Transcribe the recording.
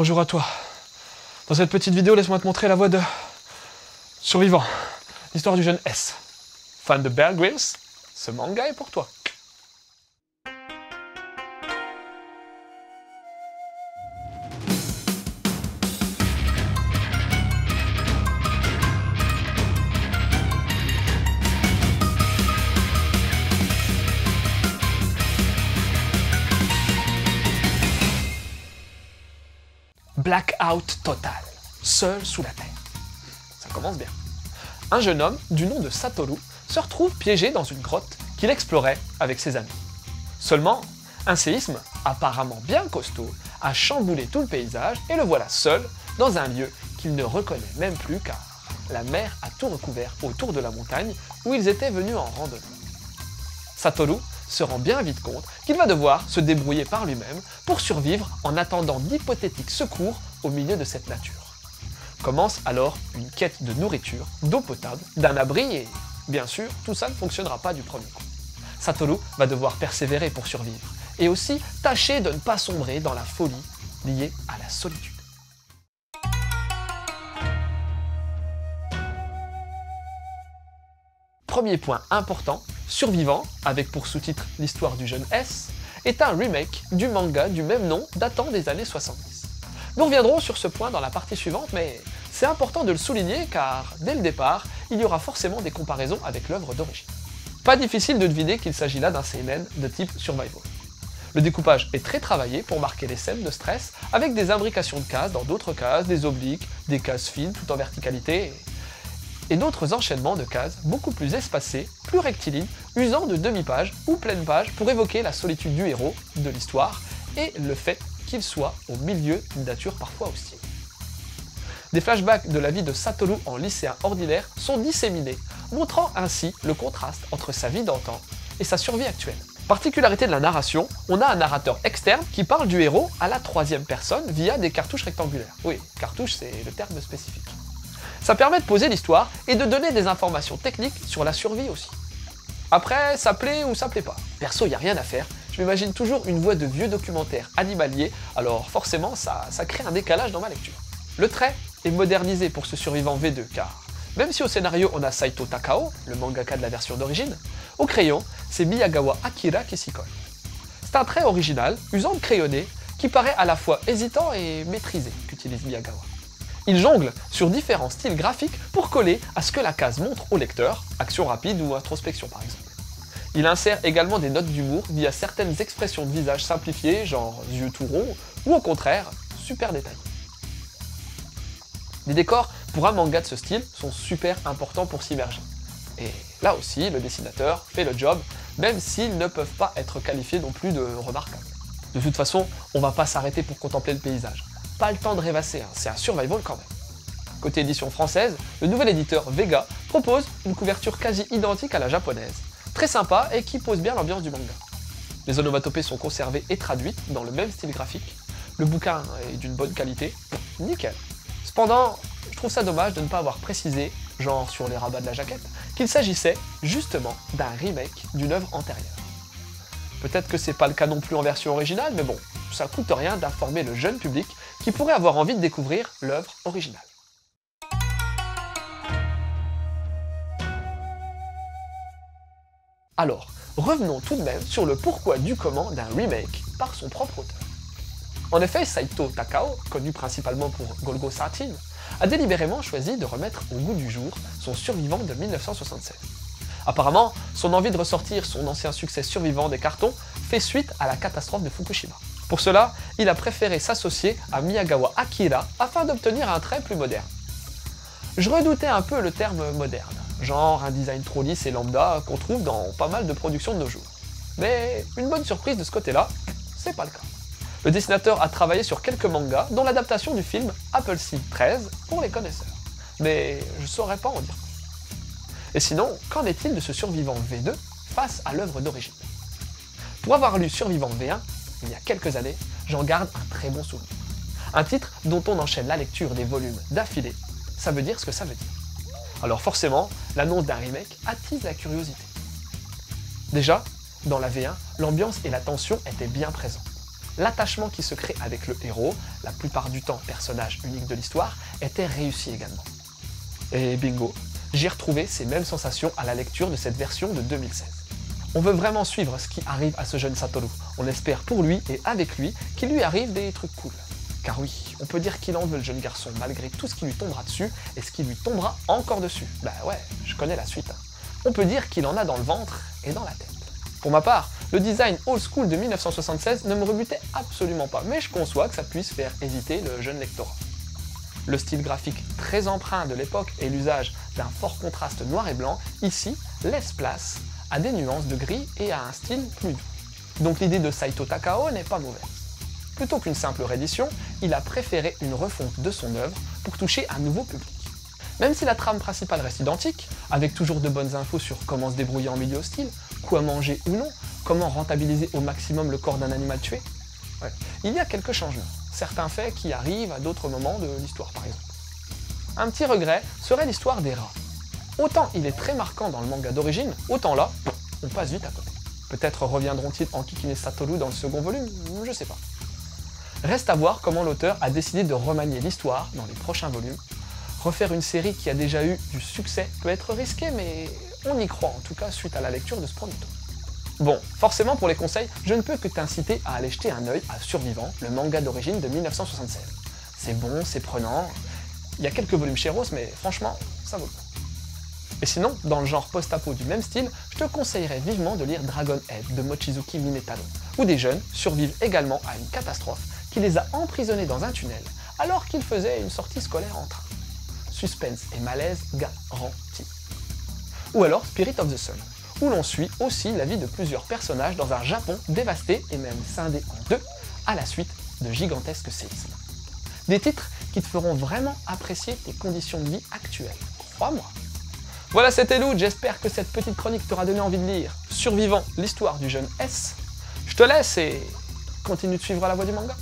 Bonjour à toi. Dans cette petite vidéo, laisse-moi te montrer la voie de Survivant, l'histoire du jeune S. Fan de Bear Grylls, ce manga est pour toi. Blackout total, seul sous la terre. Ça commence bien. Un jeune homme du nom de Satoru se retrouve piégé dans une grotte qu'il explorait avec ses amis. Seulement, un séisme, apparemment bien costaud, a chamboulé tout le paysage et le voilà seul dans un lieu qu'il ne reconnaît même plus car la mer a tout recouvert autour de la montagne où ils étaient venus en randonnée. Satoru se rend bien vite compte qu'il va devoir se débrouiller par lui-même pour survivre en attendant d'hypothétiques secours au milieu de cette nature. Commence alors une quête de nourriture, d'eau potable, d'un abri et, bien sûr, tout ça ne fonctionnera pas du premier coup. Satoru va devoir persévérer pour survivre et aussi tâcher de ne pas sombrer dans la folie liée à la solitude. Premier point important, Survivant, avec pour sous-titre l'histoire du jeune S, est un remake du manga du même nom datant des années 70. Nous reviendrons sur ce point dans la partie suivante, mais c'est important de le souligner car, dès le départ, il y aura forcément des comparaisons avec l'œuvre d'origine. Pas difficile de deviner qu'il s'agit là d'un seinen de type survival. Le découpage est très travaillé pour marquer les scènes de stress, avec des imbrications de cases dans d'autres cases, des obliques, des cases fines tout en verticalité, et d'autres enchaînements de cases beaucoup plus espacés, plus rectilignes, usant de demi-pages ou pleines pages pour évoquer la solitude du héros, de l'histoire, et le fait qu'il soit au milieu d'une nature parfois hostile. Des flashbacks de la vie de Satoru en lycéen ordinaire sont disséminés, montrant ainsi le contraste entre sa vie d'antan et sa survie actuelle. Particularité de la narration, on a un narrateur externe qui parle du héros à la troisième personne via des cartouches rectangulaires. Oui, cartouche c'est le terme spécifique. Ça permet de poser l'histoire et de donner des informations techniques sur la survie aussi. Après, ça plaît ou ça plaît pas. Perso, y a rien à faire, je m'imagine toujours une voix de vieux documentaire animalier, alors forcément ça crée un décalage dans ma lecture. Le trait est modernisé pour ce survivant V2 car, même si au scénario on a Saito Takao, le mangaka de la version d'origine, au crayon, c'est Miyagawa Akira qui s'y colle. C'est un trait original, usant de crayonné, qui paraît à la fois hésitant et maîtrisé qu'utilise Miyagawa. Il jongle sur différents styles graphiques pour coller à ce que la case montre au lecteur, action rapide ou introspection par exemple. Il insère également des notes d'humour via certaines expressions de visage simplifiées, genre yeux tout ronds, ou au contraire, super détaillés. Les décors pour un manga de ce style sont super importants pour s'immerger. Et là aussi, le dessinateur fait le job, même s'ils ne peuvent pas être qualifiés non plus de remarquables. De toute façon, on va pas s'arrêter pour contempler le paysage. Pas le temps de rêvasser, c'est un survival quand même. Côté édition française, le nouvel éditeur Vega propose une couverture quasi identique à la japonaise, très sympa et qui pose bien l'ambiance du manga. Les onomatopées sont conservées et traduites dans le même style graphique, le bouquin est d'une bonne qualité, nickel. Cependant, je trouve ça dommage de ne pas avoir précisé, genre sur les rabats de la jaquette, qu'il s'agissait justement d'un remake d'une œuvre antérieure. Peut-être que c'est pas le cas non plus en version originale, mais bon, ça coûte rien d'informer le jeune public qui pourrait avoir envie de découvrir l'œuvre originale. Alors, revenons tout de même sur le pourquoi du comment d'un remake par son propre auteur. En effet, Saito Takao, connu principalement pour Golgo 13, a délibérément choisi de remettre au goût du jour son survivant de 1976. Apparemment, son envie de ressortir son ancien succès survivant des cartons fait suite à la catastrophe de Fukushima. Pour cela, il a préféré s'associer à Miyagawa Akira afin d'obtenir un trait plus moderne. Je redoutais un peu le terme moderne, genre un design trop lisse et lambda qu'on trouve dans pas mal de productions de nos jours. Mais une bonne surprise de ce côté-là, c'est pas le cas. Le dessinateur a travaillé sur quelques mangas, dont l'adaptation du film Appleseed 13 pour les connaisseurs. Mais je saurais pas en dire plus. Et sinon, qu'en est-il de ce survivant V2 face à l'œuvre d'origine? Pour avoir lu Survivant V1, il y a quelques années, j'en garde un très bon souvenir. Un titre dont on enchaîne la lecture des volumes d'affilée, ça veut dire ce que ça veut dire. Alors forcément, l'annonce d'un remake attise la curiosité. Déjà, dans la V1, l'ambiance et la tension étaient bien présentes. L'attachement qui se crée avec le héros, la plupart du temps personnage unique de l'histoire, était réussi également. Et bingo, j'ai retrouvé ces mêmes sensations à la lecture de cette version de 2016. On veut vraiment suivre ce qui arrive à ce jeune Satoru. On espère pour lui et avec lui qu'il lui arrive des trucs cool. Car oui, on peut dire qu'il en veut le jeune garçon malgré tout ce qui lui tombera dessus et ce qui lui tombera encore dessus. Bah ouais, je connais la suite. On peut dire qu'il en a dans le ventre et dans la tête. Pour ma part, le design old school de 1976 ne me rebutait absolument pas, mais je conçois que ça puisse faire hésiter le jeune lectorat. Le style graphique très empreint de l'époque et l'usage d'un fort contraste noir et blanc, ici, laisse place à des nuances de gris et à un style plus doux. Donc l'idée de Saito Takao n'est pas mauvaise. Plutôt qu'une simple réédition, il a préféré une refonte de son œuvre pour toucher un nouveau public. Même si la trame principale reste identique, avec toujours de bonnes infos sur comment se débrouiller en milieu hostile, quoi manger ou non, comment rentabiliser au maximum le corps d'un animal tué, il y a quelques changements, certains faits qui arrivent à d'autres moments de l'histoire par exemple. Un petit regret serait l'histoire des rats. Autant il est très marquant dans le manga d'origine, autant là, on passe vite à côté. Peut-être reviendront-ils en Kikine Satoru dans le second volume, je sais pas. Reste à voir comment l'auteur a décidé de remanier l'histoire dans les prochains volumes. Refaire une série qui a déjà eu du succès peut être risqué, mais on y croit en tout cas suite à la lecture de ce premier tome. Bon, forcément pour les conseils, je ne peux que t'inciter à aller jeter un œil à Survivant, le manga d'origine de 1976. C'est bon, c'est prenant, il y a quelques volumes chez Rose, mais franchement, ça vaut le coup. Et sinon, dans le genre post-apo du même style, je te conseillerais vivement de lire Dragon Head de Mochizuki Minetaro, où des jeunes survivent également à une catastrophe qui les a emprisonnés dans un tunnel alors qu'ils faisaient une sortie scolaire en train. Suspense et malaise garantis. Ou alors Spirit of the Sun, où l'on suit aussi la vie de plusieurs personnages dans un Japon dévasté et même scindé en deux à la suite de gigantesques séismes. Des titres qui te feront vraiment apprécier tes conditions de vie actuelles, crois-moi. Voilà, c'était Lou, j'espère que cette petite chronique t'aura donné envie de lire Survivant, l'histoire du jeune S. Je te laisse et continue de suivre la voie du manga.